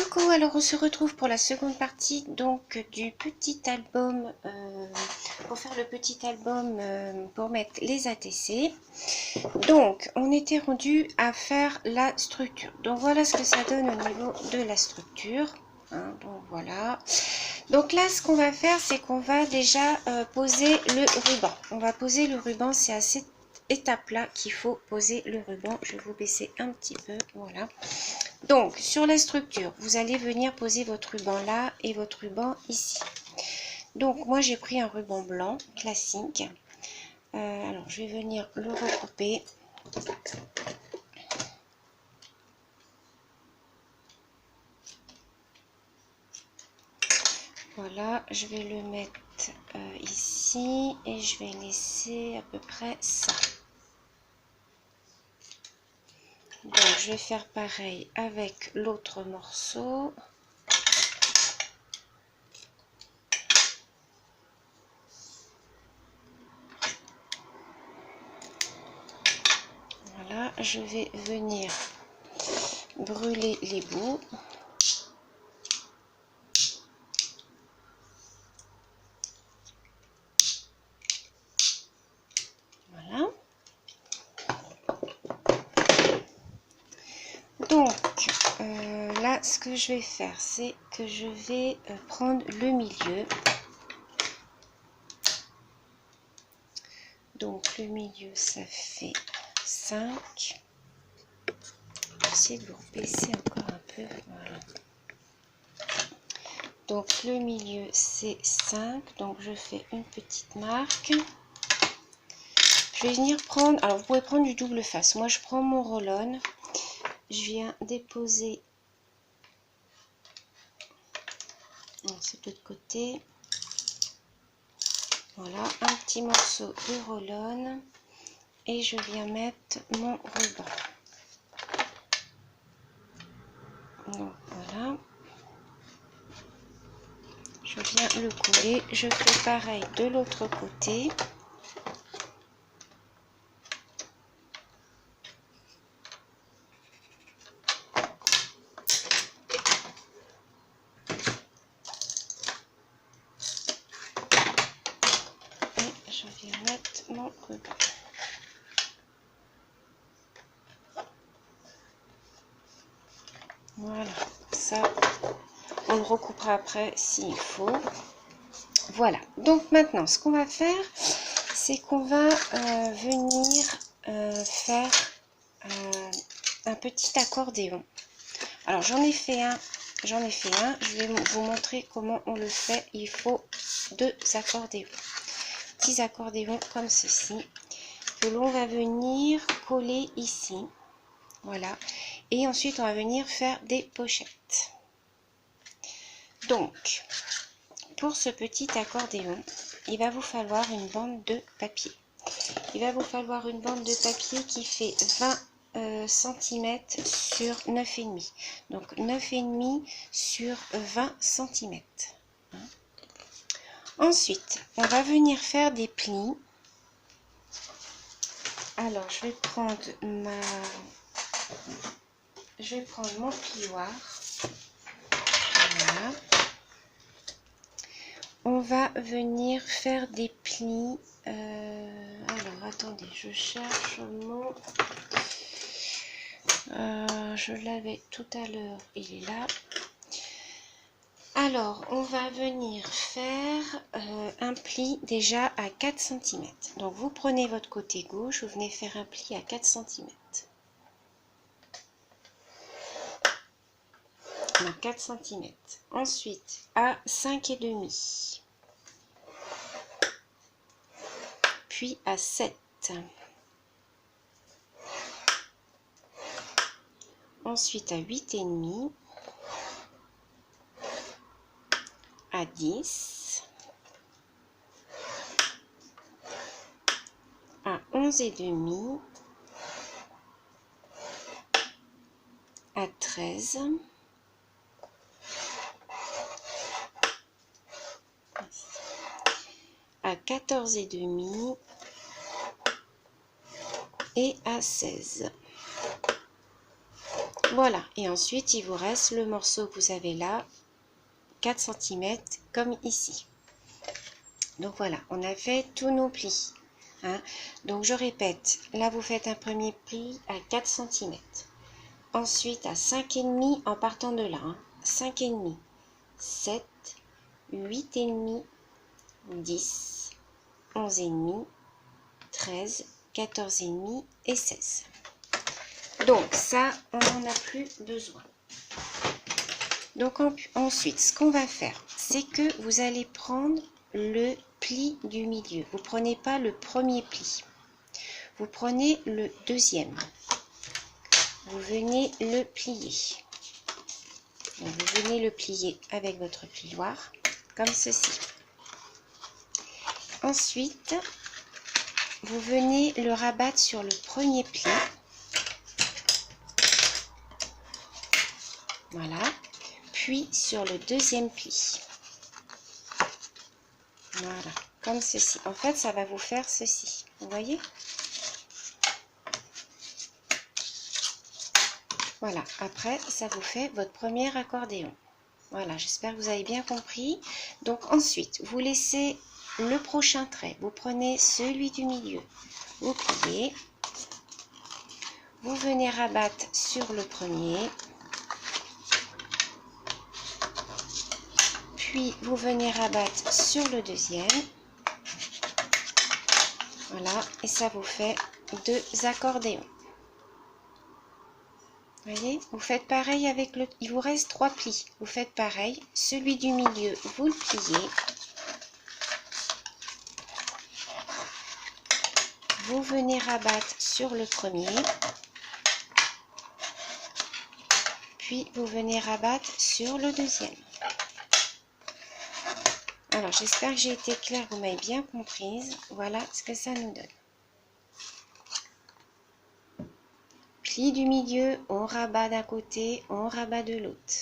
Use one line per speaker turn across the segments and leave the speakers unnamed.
Coucou, alors on se retrouve pour la seconde partie donc du petit album, pour faire le petit album pour mettre les ATC. Donc on était rendu à faire la structure. Donc voilà ce que ça donne au niveau de la structure. Hein, donc voilà. Donc là ce qu'on va faire, c'est qu'on va déjà poser le ruban. On va poser le ruban, c'est à cette étape là qu'il faut poser le ruban. Je vais vous baisser un petit peu, voilà. Donc, sur la structure, vous allez venir poser votre ruban là et votre ruban ici. Donc, moi, j'ai pris un ruban blanc classique. Alors, je vais venir le recouper. Voilà, je vais le mettre ici et je vais laisser à peu près ça. Donc, je vais faire pareil avec l'autre morceau. Voilà, je vais venir brûler les bouts. Voilà. Donc, là, ce que je vais faire, c'est que je vais prendre le milieu. Donc, le milieu, ça fait 5. Essayez de vous baisser encore un peu. Voilà. Donc, le milieu, c'est 5. Donc, je fais une petite marque. Je vais venir prendre... Alors, vous pouvez prendre du double face. Moi, je prends mon roll-on. Je viens déposer... C'est de l'autre côté. Voilà, un petit morceau de roll-on. Et je viens mettre mon ruban. Donc voilà, je viens le coller, je fais pareil de l'autre côté. Et je viens mettre mon ruban. Voilà, ça on le recoupera après s'il faut. Voilà, donc maintenant ce qu'on va faire, c'est qu'on va venir faire un petit accordéon. Alors j'en ai fait un, je vais vous montrer comment on le fait. Il faut 2 accordéons, petits accordéons comme ceci, que l'on va venir coller ici. Voilà, et ensuite on va venir faire des pochettes. Donc, pour ce petit accordéon, il va vous falloir une bande de papier. Il va vous falloir une bande de papier qui fait 20 cm sur 9,5. Donc 9,5 sur 20 cm. Ensuite, on va venir faire des plis. Alors, je vais prendre mon plioir. Voilà. On va venir faire des plis. Alors, attendez, je cherche le mot. Je l'avais tout à l'heure, il est là. Alors, on va venir faire un pli déjà à 4 cm. Donc, vous prenez votre côté gauche, vous venez faire un pli à 4 cm. Donc, 4 cm. Ensuite, à 5,5. Puis à 7. Ensuite, à 8,5. À 10. À 11,5. À 13. À 14,5 et à 16. Voilà, et ensuite il vous reste le morceau que vous avez là, 4 cm comme ici. Donc voilà, on a fait tous nos plis. Hein. Donc je répète, là vous faites un premier pli à 4 cm. Ensuite à 5,5 en partant de là. Hein. 5,5, 7, 8,5, 10, 11,5, 13, 14,5 et 16. Donc ça, on n'en a plus besoin. Donc ensuite, ce qu'on va faire, c'est que vous allez prendre le pli du milieu. Vous ne prenez pas le premier pli. Vous prenez le deuxième. Vous venez le plier. Donc, vous venez le plier avec votre plioir, comme ceci. Ensuite, vous venez le rabattre sur le premier pli. Voilà. Puis sur le deuxième pli. Voilà, comme ceci. En fait, ça va vous faire ceci. Vous voyez? Voilà, après, ça vous fait votre premier accordéon. Voilà, j'espère que vous avez bien compris. Donc ensuite, vous laissez le prochain trait. Vous prenez celui du milieu. Vous pliez. Vous venez rabattre sur le premier. Puis, vous venez rabattre sur le deuxième. Voilà, et ça vous fait 2 accordéons. Vous voyez, vous faites pareil avec le... Il vous reste 3 plis. Vous faites pareil. Celui du milieu, vous le pliez. Vous venez rabattre sur le premier. Puis, vous venez rabattre sur le deuxième. Alors, j'espère que j'ai été claire, vous m'avez bien comprise. Voilà ce que ça nous donne. Pli du milieu, on rabat d'un côté, on rabat de l'autre.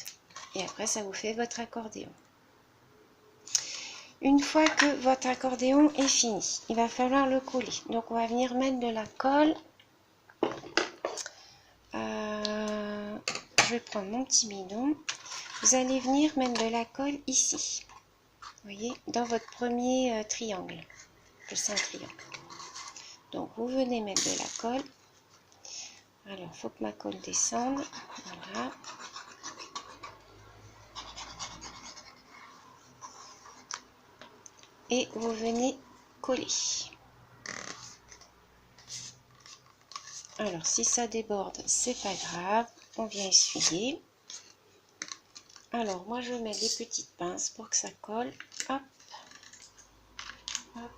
Et après, ça vous fait votre accordéon. Une fois que votre accordéon est fini, il va falloir le coller. Donc, on va venir mettre de la colle. Je vais prendre mon petit bidon. Vous allez venir mettre de la colle ici. Vous voyez, dans votre premier triangle. C'est un triangle. Donc, vous venez mettre de la colle. Alors, il faut que ma colle descende. Voilà. Et vous venez coller. Alors, si ça déborde, c'est pas grave. On vient essuyer. Alors, moi, je mets des petites pinces pour que ça colle. Hop. Hop.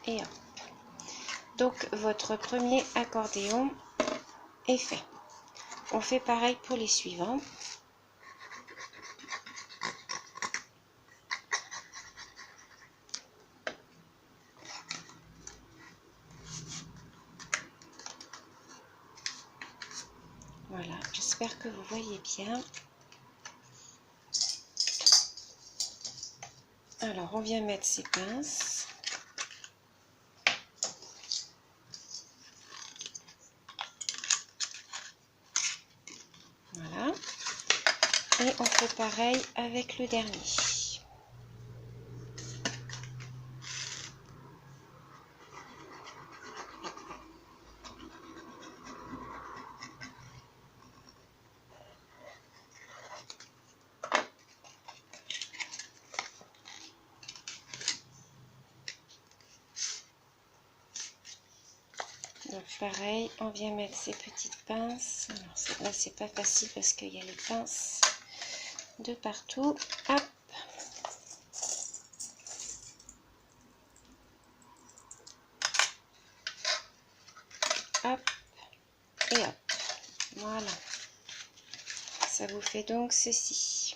Et hop. Donc, votre premier accordéon est fait. On fait pareil pour les suivants. Voilà, j'espère que vous voyez bien. Alors, on vient mettre ces pinces. Voilà. Et on fait pareil avec le dernier. Donc pareil, on vient mettre ces petites pinces. Alors là, c'est pas facile parce qu'il y a les pinces de partout. Hop. Hop. Et hop. Voilà. Ça vous fait donc ceci.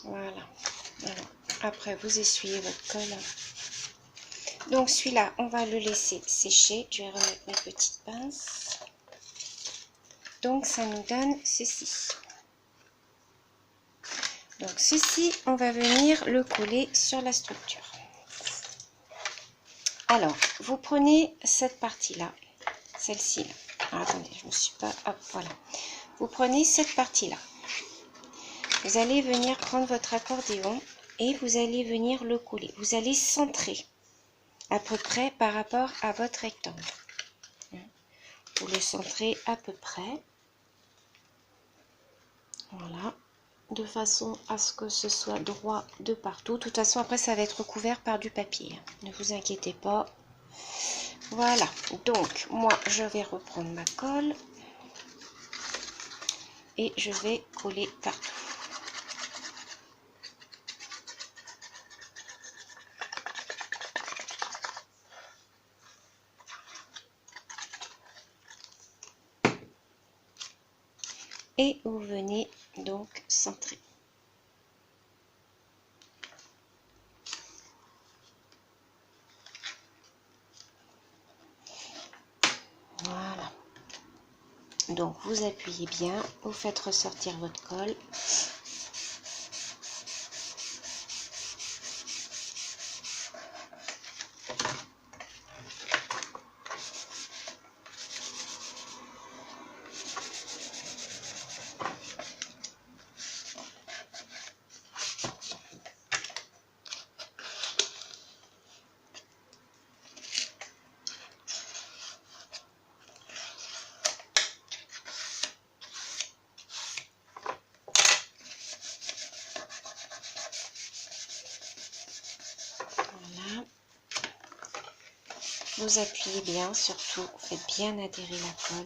Voilà. Alors, après, vous essuyez votre colle Donc celui-là, on va le laisser sécher. Je vais remettre mes petites pinces. Donc ça nous donne ceci. Donc ceci, on va venir le coller sur la structure. Alors, vous prenez cette partie-là, celle-ci. Attendez, je ne me suis pas... Hop, voilà. Vous prenez cette partie-là. Vous allez venir prendre votre accordéon et vous allez venir le coller. Vous allez centrer à peu près par rapport à votre rectangle. Vous le centrez à peu près. Voilà. De façon à ce que ce soit droit de partout. De toute façon, après, ça va être recouvert par du papier. Ne vous inquiétez pas. Voilà. Donc, moi, je vais reprendre ma colle. Et je vais coller partout. Et vous venez donc centrer. Voilà. Donc vous appuyez bien, vous faites ressortir votre colle. Vous appuyez bien, surtout faites bien adhérer la colle.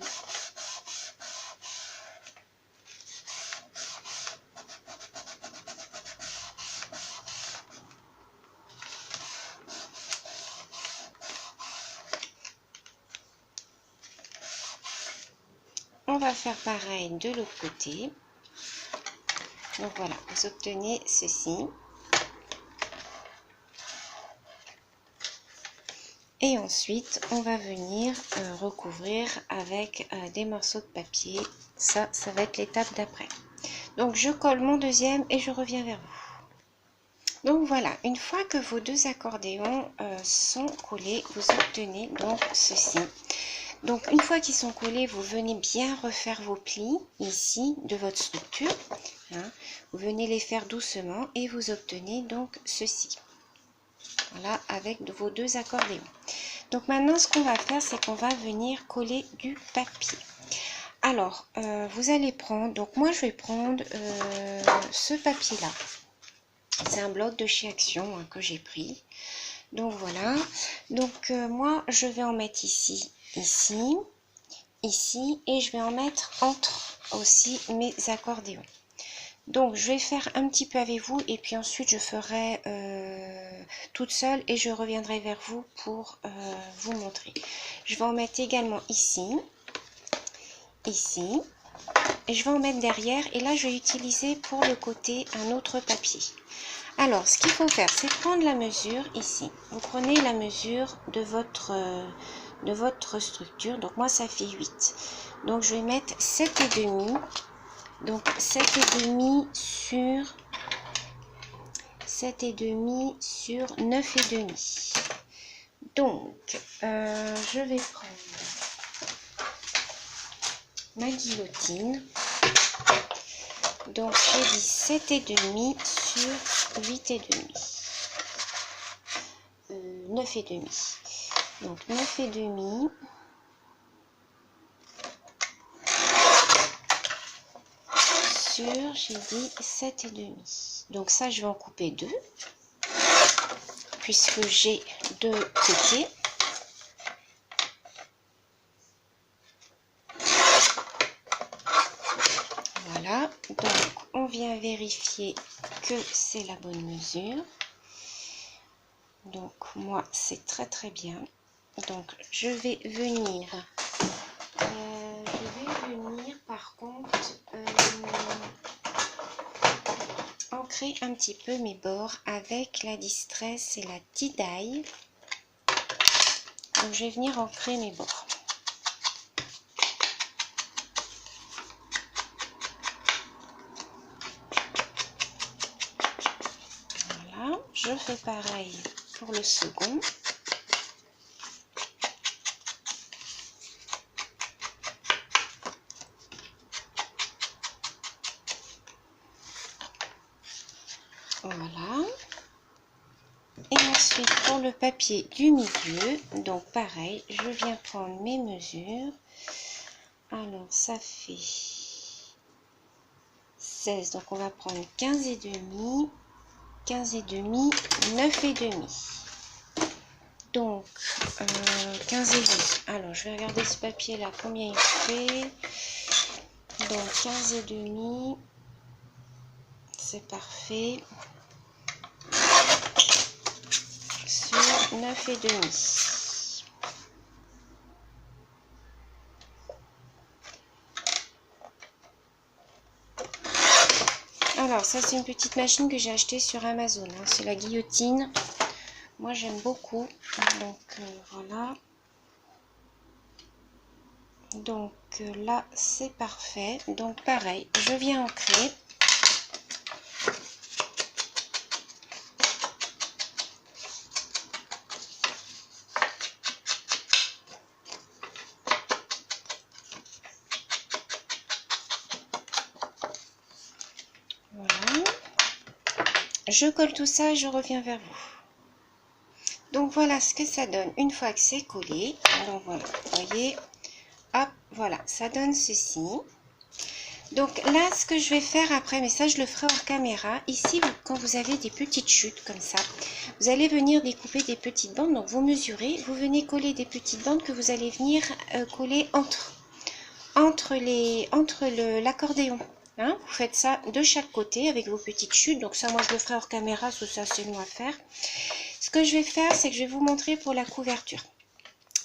On va faire pareil de l'autre côté. Donc voilà, vous obtenez ceci. Et ensuite, on va venir recouvrir avec des morceaux de papier. Ça va être l'étape d'après. Donc, je colle mon deuxième et je reviens vers vous. Donc, voilà. Une fois que vos deux accordéons sont collés, vous obtenez donc ceci. Donc, une fois qu'ils sont collés, vous venez bien refaire vos plis ici de votre structure. Hein. Vous venez les faire doucement et vous obtenez donc ceci. Voilà, avec vos deux accordéons. Donc maintenant, ce qu'on va faire, c'est qu'on va venir coller du papier. Alors, vous allez prendre, donc moi je vais prendre ce papier-là. C'est un bloc de chez Action hein, que j'ai pris. Donc voilà. Donc moi, je vais en mettre ici, ici, ici. Et je vais en mettre entre aussi mes accordéons. Donc, je vais faire un petit peu avec vous et puis ensuite, je ferai toute seule et je reviendrai vers vous pour vous montrer. Je vais en mettre également ici, ici, et je vais en mettre derrière. Et là, je vais utiliser pour le côté un autre papier. Alors, ce qu'il faut faire, c'est prendre la mesure ici. Vous prenez la mesure de votre structure. Donc, moi, ça fait 8. Donc, je vais mettre 7,5. Donc 7,5 sur 7,5 sur 9,5. Donc je vais prendre ma guillotine. Donc j'ai dit 7,5 sur 8,5. 9,5. Donc 9,5. J'ai dit 7,5. Donc ça, je vais en couper 2. Puisque j'ai 2 côtés. Voilà. Donc, on vient vérifier que c'est la bonne mesure. Donc, moi, c'est très très bien. Donc, je vais venir... par contre... ancrer un petit peu mes bords avec la Distress et la tie-dye. Donc je vais venir ancrer mes bords. Voilà, je fais pareil pour le second. Voilà. Et ensuite pour le papier du milieu, donc pareil, je viens prendre mes mesures. Alors ça fait 16, donc on va prendre 15 et demi, 15 et demi, 9 et demi. Donc 15 et demi. Alors je vais regarder ce papier là, combien il fait. Donc 15 et demi, c'est parfait. Sur 9 et demi. Alors ça c'est une petite machine que j'ai achetée sur Amazon, hein. C'est la guillotine. Moi j'aime beaucoup. Donc voilà. Donc là c'est parfait. Donc pareil, je viens ancrer. Voilà. Je colle tout ça et je reviens vers vous. Donc voilà ce que ça donne une fois que c'est collé. Donc voilà, vous voyez, hop, voilà, ça donne ceci. Donc là, ce que je vais faire après, mais ça je le ferai hors caméra, ici, quand vous avez des petites chutes comme ça, vous allez venir découper des petites bandes. Donc vous mesurez, vous venez coller des petites bandes que vous allez venir coller entre l'accordéon. Hein, vous faites ça de chaque côté avec vos petites chutes. Donc ça, moi je le ferai hors caméra, parce que c'est assez long à faire. Ce que je vais faire, c'est que je vais vous montrer pour la couverture.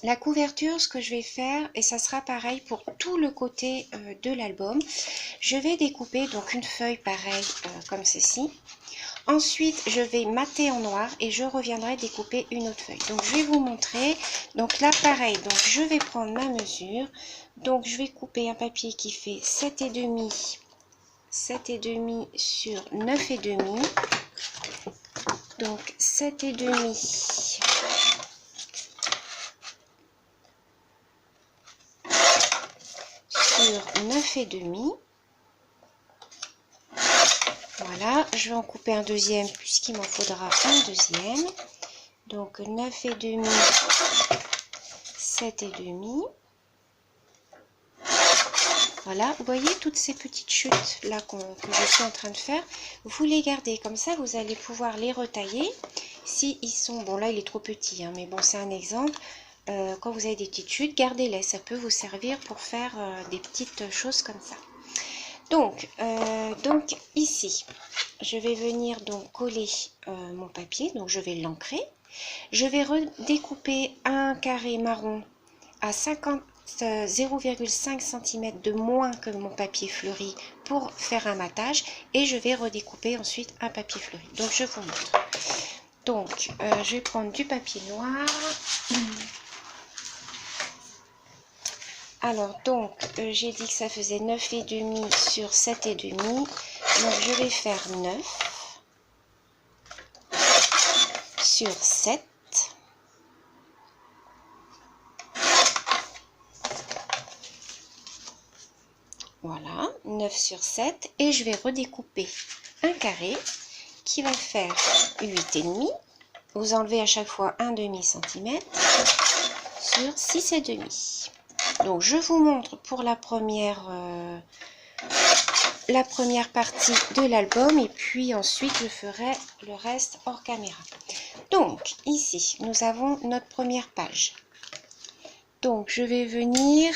La couverture, ce que je vais faire, et ça sera pareil pour tout le côté de l'album, je vais découper donc une feuille pareille comme ceci. Ensuite, je vais mater en noir et je reviendrai découper une autre feuille. Donc, je vais vous montrer. Donc là, pareil, donc je vais prendre ma mesure. Donc, je vais couper un papier qui fait 7,5 sur 9,5. Donc 7,5 sur 9,5. Voilà, je vais en couper un deuxième puisqu'il m'en faudra un deuxième. Donc 9,5, 7,5. Voilà, vous voyez toutes ces petites chutes là que je suis en train de faire, vous les gardez comme ça, vous allez pouvoir les retailler. Si ils sont, bon là il est trop petit, hein, mais bon c'est un exemple. Quand vous avez des petites chutes, gardez-les, ça peut vous servir pour faire des petites choses comme ça. Donc ici, je vais venir donc coller mon papier, donc je vais l'ancrer. Je vais redécouper un carré marron à 0,5 cm de moins que mon papier fleuri pour faire un matage et je vais redécouper ensuite un papier fleuri. Donc je vous montre. Donc je vais prendre du papier noir. Alors donc j'ai dit que ça faisait 9,5 sur 7,5. Donc je vais faire 9 sur 7. Voilà, 9 sur 7. Et je vais redécouper un carré qui va faire 8,5. Vous enlevez à chaque fois un demi-centimètre sur 6,5. Donc je vous montre pour la première partie de l'album et puis ensuite je ferai le reste hors caméra. Donc ici nous avons notre première page. Donc je vais venir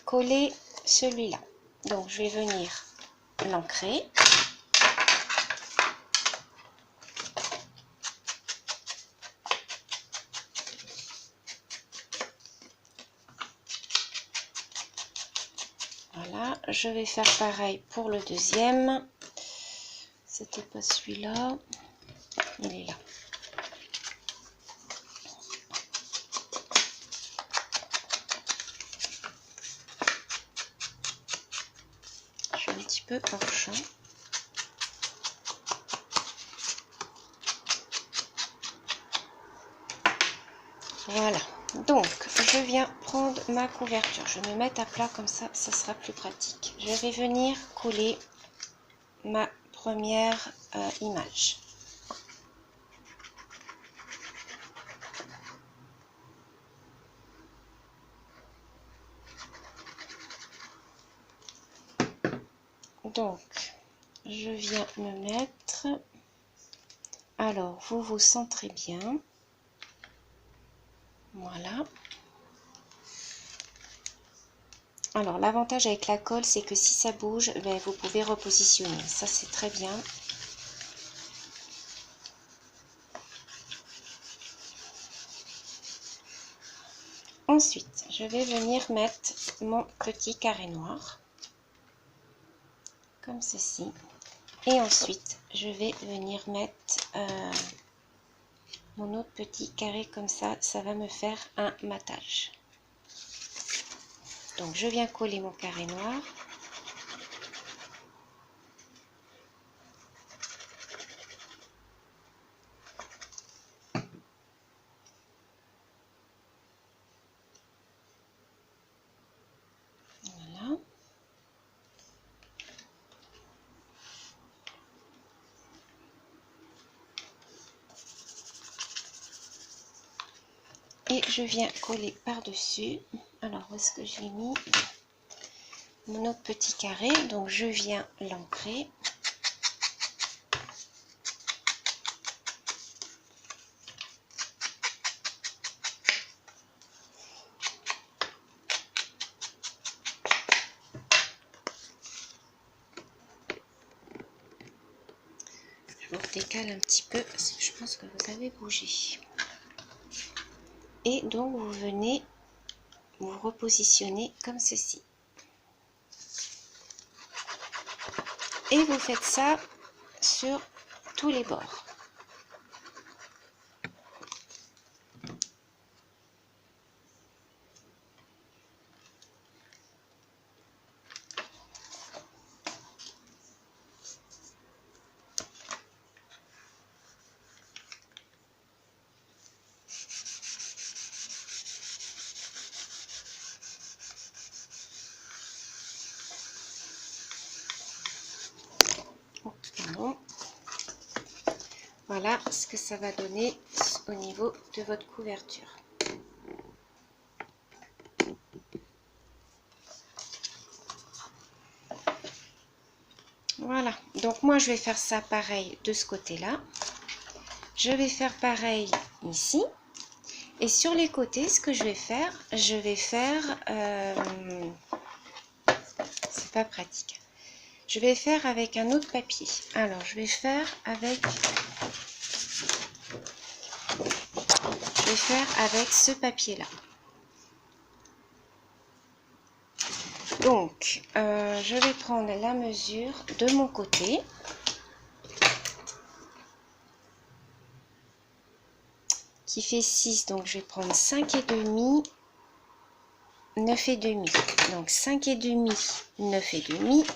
coller celui-là. Donc je vais venir l'ancrer. Voilà, je vais faire pareil pour le deuxième. C'était pas celui-là, il est là. peu hors champ. Voilà, donc je viens prendre ma couverture. Je vais me mettre à plat comme ça sera plus pratique. Je vais venir coller ma première image. Donc, je viens me mettre. Alors, vous vous centrez bien. Voilà. Alors, l'avantage avec la colle, c'est que si ça bouge, ben, vous pouvez repositionner. Ça, c'est très bien. Ensuite, je vais venir mettre mon petit carré noir. Comme ceci. Et ensuite, je vais venir mettre mon autre petit carré comme ça. Ça va me faire un matage. Donc, je viens coller mon carré noir. Voilà. Et je viens coller par-dessus. Alors, où est-ce que je l'ai mis? Mon autre petit carré. Donc, je viens l'ancrer. Je vous décale un petit peu parce que je pense que vous avez bougé. Et donc, vous venez vous repositionner comme ceci. Et vous faites ça sur tous les bords. Bon. Voilà ce que ça va donner au niveau de votre couverture. Voilà, donc moi je vais faire ça pareil de ce côté-là. Je vais faire pareil ici. Et sur les côtés, ce que je vais faire, c'est pas pratique. Je vais faire avec un autre papier. Alors, je vais faire avec ce papier-là. Donc, je vais prendre la mesure de mon côté. Qui fait 6, donc je vais prendre 5,5, 9,5. Donc 5,5, 9,5.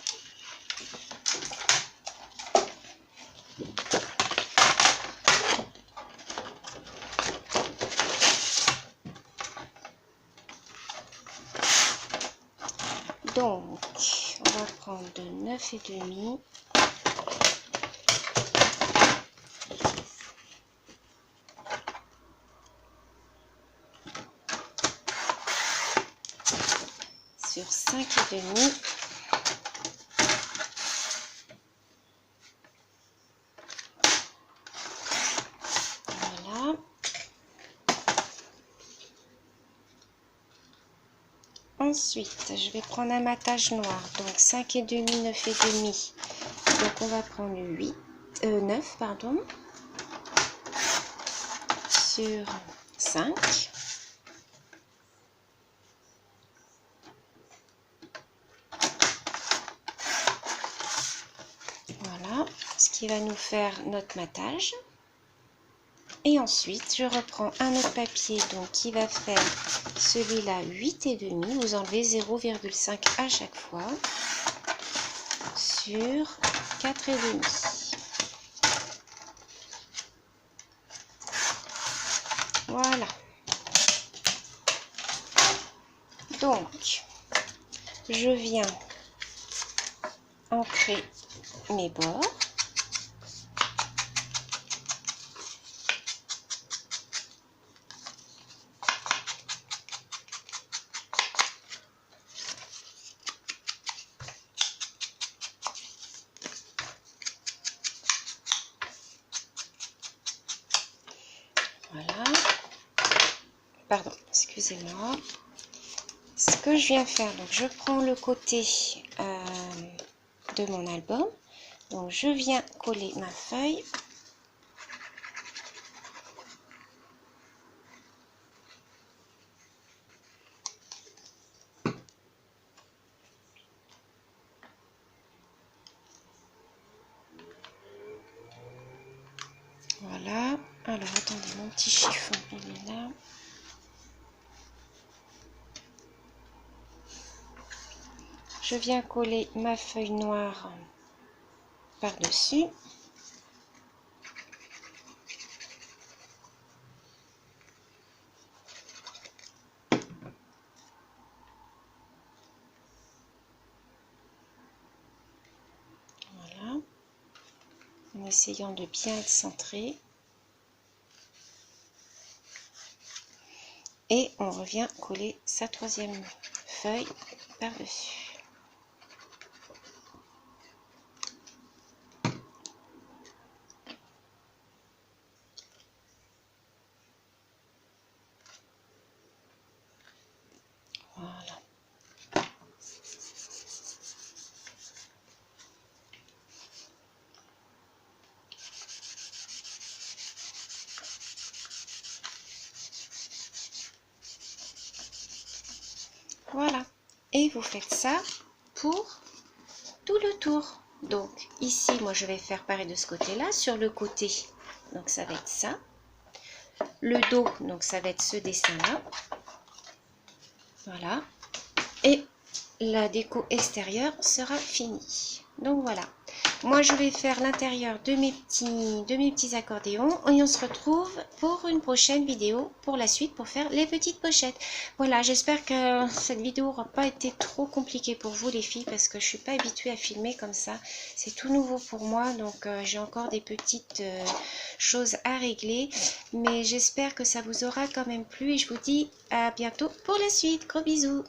Donc, on va prendre de 9,5. Sur 5,5. Voilà. Ensuite, je vais prendre un matage noir. Donc 5,5, 9,5. Donc on va prendre 9, pardon. Sur 5. Voilà, ce qui va nous faire notre matage. Et ensuite, je reprends un autre papier donc qui va faire celui-là 8,5. Vous enlevez 0,5 à chaque fois. sur 4,5. Voilà. Donc, je viens ancrer mes bords. Voilà. Pardon, excusez-moi. Ce que je viens faire, donc je prends le côté de mon album. Donc je viens coller ma feuille. Voilà. Alors attendez, mon petit chiffon, il est là. Je viens coller ma feuille noire par-dessus. Voilà. En essayant de bien être centré. Et on revient coller sa troisième feuille par-dessus. Voilà. Voilà. Et vous faites ça pour tout le tour. Donc ici, moi je vais faire pareil de ce côté-là, sur le côté. Donc ça va être ça. Le dos, donc ça va être ce dessin-là. Voilà. Et la déco extérieure sera finie. Donc voilà. Moi, je vais faire l'intérieur de mes petits accordéons et on se retrouve pour une prochaine vidéo pour la suite pour faire les petites pochettes. Voilà, j'espère que cette vidéo n'aura pas été trop compliquée pour vous les filles parce que je ne suis pas habituée à filmer comme ça. C'est tout nouveau pour moi, donc j'ai encore des petites choses à régler. Mais j'espère que ça vous aura quand même plu et je vous dis à bientôt pour la suite. Gros bisous!